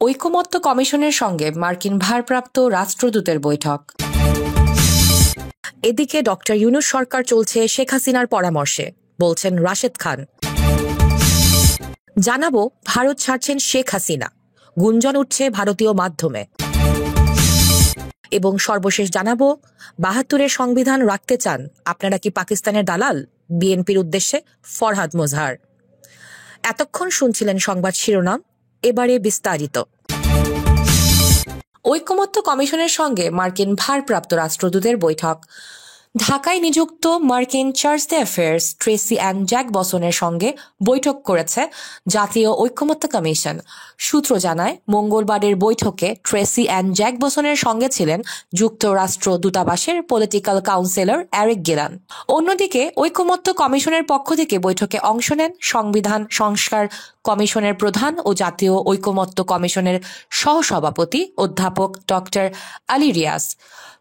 ঐকমত্য কমিশনের সঙ্গে মার্কিন ভারপ্রাপ্ত রাষ্ট্রদূতের বৈঠক। এদিকে ডক্টর ইউনূস সরকার চলছে শেখ হাসিনার পরামর্শে, বলছেন রাশেদ খান। জানাবো ভারত ছাড়ছেন শেখ হাসিনা, গুঞ্জন উঠছে ভারতীয় মাধ্যমে। এবং সর্বশেষ জানাবো ৭২-এর সংবিধান রাখতে চান আপনারা কি পাকিস্তানের দালাল, বিএনপির উদ্দেশ্যে ফরহাদ মোজহার। এতক্ষণ শুনছিলেন সংবাদ শিরোনাম, এবারে বিস্তারিত। ঐকমত্য কমিশনের সঙ্গে মার্কিন ভারপ্রাপ্ত রাষ্ট্রদূতের বৈঠক। ঢাকায় নিযুক্ত মার্কিন চার্জ অ্যাফেয়ার্স ট্রেসি অ্যান্ড জ্যাক বসনের সঙ্গে বৈঠক করেছে জাতীয় ঐকমত্য কমিশন। সূত্র জানায়, মঙ্গলবারের বৈঠকে ট্রেসি অ্যান্ড জ্যাক বসনের সঙ্গে ছিলেন যুক্তরাষ্ট্র দূতাবাসের পলিটিক্যাল কাউন্সিলর এরিক গিলান। অন্যদিকে ঐকমত্য কমিশনের পক্ষ থেকে বৈঠকে অংশ নেন সংবিধান সংস্কার কমিশনের প্রধান ও জাতীয় ঐকমত্য কমিশনের সহসভাপতি অধ্যাপক ডক্টর আলী রিয়াজ,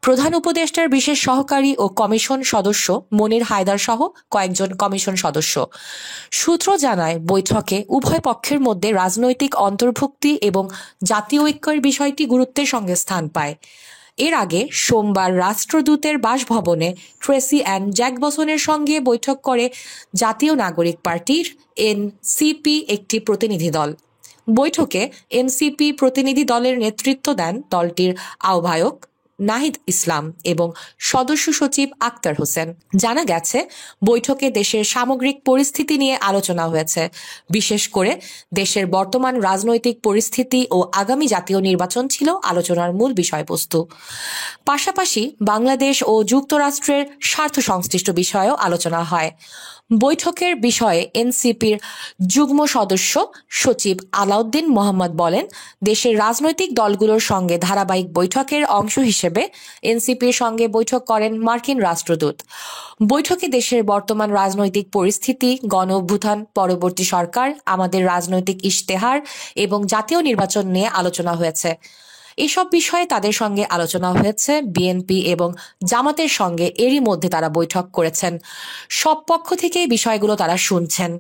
প্রধান উপদেষ্টার বিশেষ সহকারী ও কমিশন সদস্য মনির হায়দার সহ কয়েকজন কমিশন সদস্য। সূত্র জানায়, বৈঠকে উভয় পক্ষের মধ্যে রাজনৈতিক অন্তর্ভুক্তি এবং জাতীয় ঐক্যের বিষয়টি গুরুত্বের সঙ্গে স্থান পায়। এর আগে সোমবার রাষ্ট্রদূতের বাসভবনে ট্রেসি অ্যান্ড জ্যাক বসনের সঙ্গে বৈঠক করে জাতীয় নাগরিক পার্টির এনসিপি একটি প্রতিনিধি দল। বৈঠকে এনসিপি প্রতিনিধি দলের নেতৃত্ব দেন দলটির আহ্বায়ক নাহিদ ইসলাম এবং সদস্য সচিব আক্তার হোসেন। জানা গেছে, বৈঠকে দেশের সামগ্রিক পরিস্থিতি নিয়ে আলোচনা হয়েছে। বিশেষ করে দেশের বর্তমান রাজনৈতিক পরিস্থিতি ও আগামী জাতীয় নির্বাচন ছিল আলোচনার মূল বিষয়বস্তু। পাশাপাশি বাংলাদেশ ও যুক্তরাষ্ট্রের স্বার্থ সংশ্লিষ্ট বিষয়েও আলোচনা হয়। বৈঠকের বিষয়ে এনসিপির যুগ্ম সদস্য সচিব আলাউদ্দিন মোহাম্মদ বলেন, দেশের রাজনৈতিক দলগুলোর সঙ্গে ধারাবাহিক বৈঠকের অংশ হিসেবে এনসিপির সঙ্গে বৈঠক করেন মার্কিন রাষ্ট্রদূত। বৈঠকে দেশের বর্তমান রাজনৈতিক পরিস্থিতি, গণ অভ্যুত্থান পরবর্তী সরকার, আমাদের রাজনৈতিক ইশতেহার এবং জাতীয় নির্বাচন নিয়ে আলোচনা হয়েছে। এসব বিষয়ে তাদের সঙ্গে আলোচনা হয়েছে। বিএনপি এবং জামাতের সঙ্গে এরই মধ্যে তারা বৈঠক করেছেন। সব পক্ষ থেকে বিষয়গুলো তারা শুনছেন।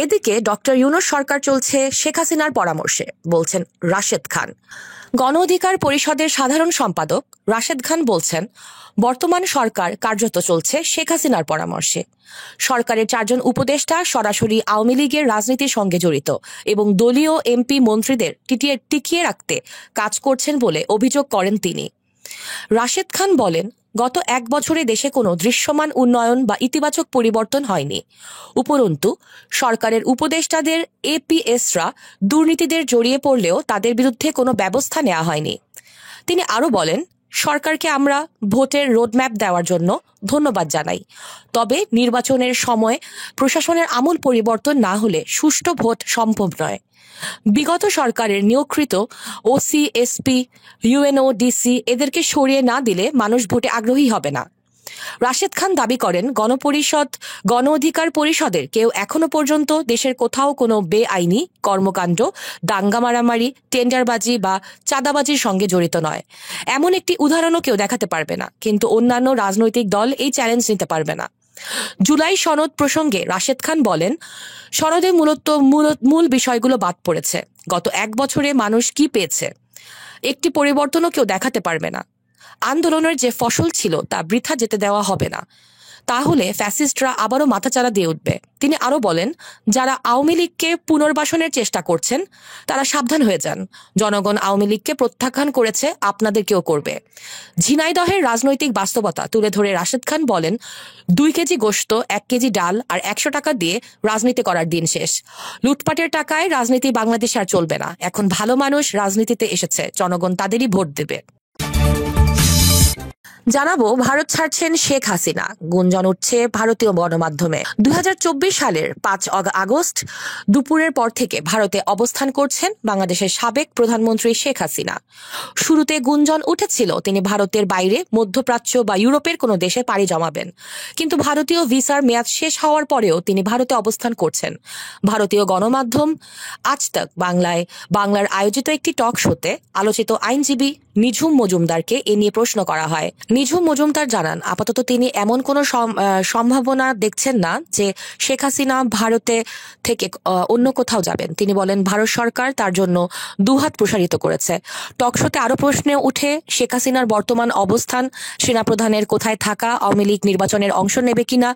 এদিকে ডক্টর ইউনূস সরকার চলছে শেখ হাসিনার পরামর্শে, বলছেন রাশেদ খান। গণ অধিকার পরিষদের সাধারণ সম্পাদক রাশেদ খান বলছেন, বর্তমান সরকার কার্যত চলছে শেখ হাসিনার পরামর্শে। সরকারের 4 জন উপদেষ্টা সরাসরি আওয়ামী লীগের রাজনীতির সঙ্গে জড়িত এবং দলীয় এমপি মন্ত্রীদের টিকিয়ে রাখতে কাজ করছেন বলে অভিযোগ করেন তিনি। রাশেদ খান বলেন, গত 1 বছরে দেশে কোনো দৃশ্যমান উন্নয়ন বা ইতিবাচক পরিবর্তন হয়নি। উপরন্তু সরকারের উপদেষ্টাদের এপিএসরা দুর্নীতিদের জড়িয়ে পড়লেও তাদের বিরুদ্ধে কোনো ব্যবস্থা নেওয়া হয়নি। তিনি আরও বলেন, সরকারকে আমরা ভোটের রোডম্যাপ দেওয়ার জন্য ধন্যবাদ জানাই, তবে নির্বাচনের সময় প্রশাসনের আমূল পরিবর্তন না হলে সুষ্ঠু ভোট সম্ভব নয়। বিগত সরকারের নিয়োগকৃত ওসি, এসপি, ইউএনও, ডিসি এদেরকে সরিয়ে না দিলে মানুষ ভোটে আগ্রহী হবে না। রাশেদ খান দাবি করেন, গণ অধিকার পরিষদের কেউ এখনো পর্যন্ত দেশের কোথাও কোনো বেআইনি কর্মকাণ্ড, দাঙ্গা মারামারি, টেন্ডারবাজি বা চাঁদাবাজির সঙ্গে জড়িত নয়। এমন একটি উদাহরণও কেউ দেখাতে পারবে না, কিন্তু অন্যান্য রাজনৈতিক দল এই চ্যালেঞ্জ নিতে পারবে না। জুলাই সনদ প্রসঙ্গে রাশেদ খান বলেন, সনদে মূল বিষয়গুলো বাদ পড়েছে। গত 1 বছরে মানুষ কি পেয়েছে, একটি পরিবর্তনও কেউ দেখাতে পারবে না। আন্দোলনের যে ফসল ছিল তা বৃথা যেতে দেওয়া হবে না, তাহলে ফ্যাসিস্টরা আবারও মাথাচাড়া দিয়ে উঠবে। তিনি আরও বলেন, যারা আওয়ামী লীগকে পুনর্বাসনের চেষ্টা করছেন তারা সাবধান হয়ে যান। জনগণ আওয়ামী লীগকে প্রত্যাখ্যান করেছে, আপনাদেরকেও করবে। ঝিনাইদহের রাজনৈতিক বাস্তবতা তুলে ধরে রাশেদ খান বলেন, 2 কেজি গোশত, 1 কেজি ডাল আর 100 টাকা দিয়ে রাজনীতি করার দিন শেষ। লুটপাটের টাকায় রাজনীতি বাংলাদেশে আর চলবে না। এখন ভালো মানুষ রাজনীতিতে এসেছে, জনগণ তাদেরই ভোট দেবে। জানাবো ভারত ছাড়ছেন শেখ হাসিনা, গুঞ্জন উঠছে ভারতীয় গণমাধ্যমে। 2024 সালের 5 আগস্ট দুপুরের পর থেকে ভারতে অবস্থান করছেন বাংলাদেশের সাবেক প্রধানমন্ত্রী শেখ হাসিনা। শুরুতে গুঞ্জন উঠেছিল তিনি ভারতের বাইরে মধ্যপ্রাচ্য বা ইউরোপের কোনো দেশে পাড়ি জমাবেন, কিন্তু ভারতীয় ভিসার মেয়াদ শেষ হওয়ার পরেও তিনি ভারতে অবস্থান করছেন। ভারতীয় গণমাধ্যম আজ তাক বাংলার আয়োজিত একটি টক শোতে আলোচিত আইনজীবী নিঝুম মজুমদারকে এ নিয়ে প্রশ্ন করা হয়। নিঝুম মজুমদার জানান, আপাতত তিনি এমন কোনো সম্ভাবনা দেখছেন না যে শেখ হাসিনা ভারতে থেকে অন্য কোথাও যাবেন। তিনি বলেন, ভারত সরকার তার জন্য দুহাত প্রসারিত করেছে। টকশোতে আরো প্রশ্নে উঠে শেখ হাসিনার বর্তমান অবস্থান, সেনাপ্রধানের কোথায় থাকা, আওয়ামী লীগ নির্বাচনের অংশ নেবে কিনা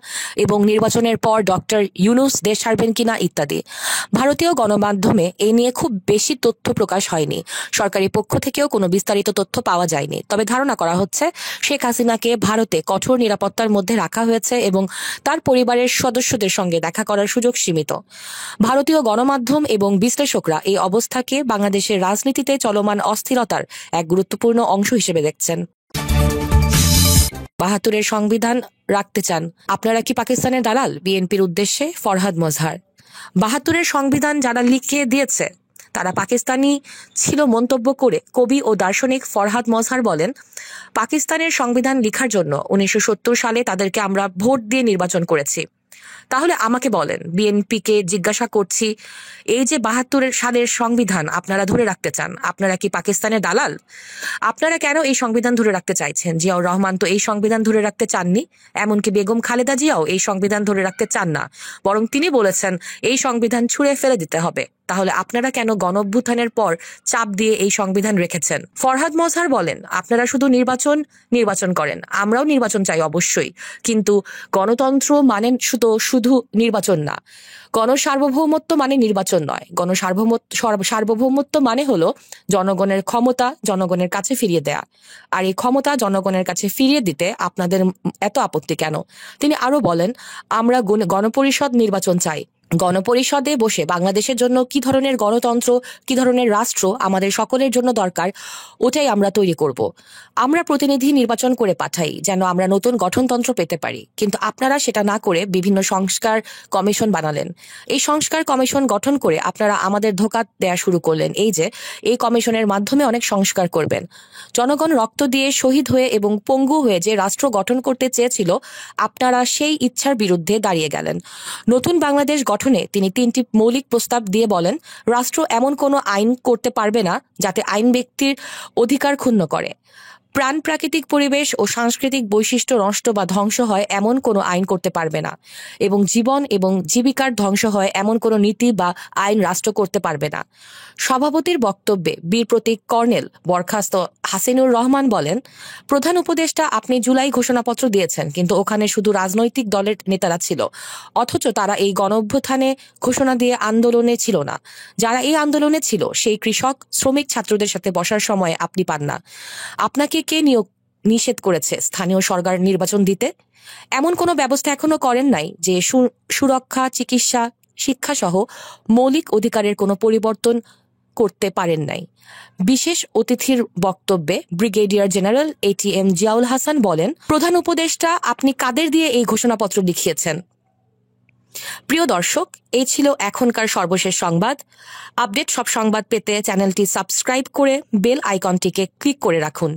এবং নির্বাচনের পর ডক্টর ইউনূস দেশ ছাড়বেন কিনা ইত্যাদি। ভারতীয় গণমাধ্যমে এ নিয়ে খুব বেশি তথ্য প্রকাশ হয়নি। সরকারি পক্ষ থেকেও কোনো বিস্তারিত তথ্য পাওয়া যায়নি। তবে ধারণা করা হচ্ছে শেখ হাসিনাকে ভারতে কঠোর নিরাপত্তার মধ্যে রাখা হয়েছে এবং তার পরিবারের সদস্যদের সঙ্গে দেখা করার সুযোগ সীমিত। ভারতীয় গণমাধ্যম এবং বিশ্লেষকরা এই অবস্থাকে বাংলাদেশের রাজনীতিতে চলমান অস্থিরতার এক গুরুত্বপূর্ণ অংশ হিসেবে দেখছেন। ৭২-এর সংবিধান রাখতে চান আপনারা কি পাকিস্তানের দালাল? বিএনপির উদ্দেশ্যে ফরহাদ মজহার। ৭২-এর সংবিধান যারা লিখে দিয়েছে তারা পাকিস্তানি ছিল মন্তব্য করে কবি ও দার্শনিক ফরহাদ মজহার বলেন, পাকিস্তানের সংবিধান লিখার জন্য ১৯৭০ সালে তাদেরকে আমরা ভোট দিয়ে নির্বাচন করেছি। তাহলে আমাকে বলেন, বিএনপিকে জিজ্ঞাসা করছি, এই যে ৭২ সালের সংবিধান আপনারা ধরে রাখতে চান, আপনারা কি পাকিস্তানের দালাল? আপনারা কেন এই সংবিধান ধরে রাখতে চাইছেন? জিয়াউর রহমান তো এই সংবিধান ধরে রাখতে চাননি, এমনকি বেগম খালেদা জিয়াও এই সংবিধান ধরে রাখতে চান না, বরং তিনি বলেছেন এই সংবিধান ছুঁড়ে ফেলে দিতে হবে। তাহলে আপনারা কেন গণঅভ্যুত্থানের পর চাপ দিয়ে এই সংবিধান রেখেছেন? ফরহাদ মজহার বলেন, আপনারা শুধু নির্বাচন করেন, আমরাও নির্বাচন চাই অবশ্যই, কিন্তু গণতন্ত্র মানে শুধু নির্বাচন না। গণসার্বভৌমত্ব মানে নির্বাচন নয়। সার্বভৌমত্ব মানে হলো জনগণের ক্ষমতা জনগণের কাছে ফিরিয়ে দেয়া। আর এই ক্ষমতা জনগণের কাছে ফিরিয়ে দিতে আপনাদের এত আপত্তি কেন? তিনি আরো বলেন, আমরা গণপরিষদ নির্বাচন চাই। গণপরিষদে বসে বাংলাদেশের জন্য কি ধরনের গণতন্ত্র, কি ধরনের রাষ্ট্র আমাদের সকলের জন্য দরকার, ওটাই আমরা তৈরি করব। আমরা প্রতিনিধি নির্বাচন করে পাঠাই যেন আমরা নতুন গঠনতন্ত্র পেতে পারি, কিন্তু আপনারা সেটা না করে বিভিন্ন সংস্কার কমিশন বানালেন। এই সংস্কার কমিশন গঠন করে আপনারা আমাদের ধোঁকা দেয়া শুরু করলেন, এই কমিশনের মাধ্যমে অনেক সংস্কার করবেন। জনগণ রক্ত দিয়ে শহীদ হয়ে এবং পঙ্গু হয়ে যে রাষ্ট্র গঠন করতে চেয়েছিল, আপনারা সেই ইচ্ছার বিরুদ্ধে দাঁড়িয়ে গেলেন। নতুন বাংলাদেশ গঠনে তিনি ৩টি মৌলিক প্রস্তাব দিয়ে বলেন, রাষ্ট্র এমন কোনো আইন করতে পারবে না যাতে আইন ব্যক্তির অধিকার ক্ষুণ্ণ করে। প্রাণ, প্রাকৃতিক পরিবেশ ও সাংস্কৃতিক বৈশিষ্ট্য নষ্ট বা ধ্বংস হয় এমন কোনো আইন করতে পারবে না, এবং জীবন এবং জীবিকার ধ্বংস হয় এমন কোনো নীতি বা আইন রাষ্ট্র করতে পারবে না। সভাপতির বক্তব্যে বীর প্রতীক কর্নেল বরখাস্ত হাসিনুর রহমান বলেন, প্রধান উপদেষ্টা, আপনি জুলাই ঘোষণাপত্র দিয়েছেন, কিন্তু ওখানে শুধু রাজনৈতিক দলের নেতারা ছিল, অথচ তারা এই গণঅভ্যুত্থানে ঘোষণা দিয়ে আন্দোলনে ছিল না। যারা এই আন্দোলনে ছিল সেই কৃষক, শ্রমিক, ছাত্রদের সাথে বসার সময় আপনি পান না। আপনাকে কে নিষেধ করেছে স্থানীয় সরকার নির্বাচন দিতে? এমন কোনো ব্যবস্থা এখনো করেন নাই যে সুরক্ষা, চিকিৎসা, শিক্ষা সহ মৌলিক অধিকারের কোনো পরিবর্তন করতে পারেন নাই। বিশেষ অতিথির বক্তব্যে brigadier general ATM Ziaul Hasan বলেন, প্রধান উপদেষ্টা, আপনি কাদের দিয়ে এই ঘোষণাপত্র লিখিয়েছেন? প্রিয় দর্শক, এই ছিল এখনকার সর্বশেষ সংবাদ। আপডেট সব সংবাদ পেতে চ্যানেলটি সাবস্ক্রাইব করে বেল আইকনটিকে ক্লিক করে রাখুন।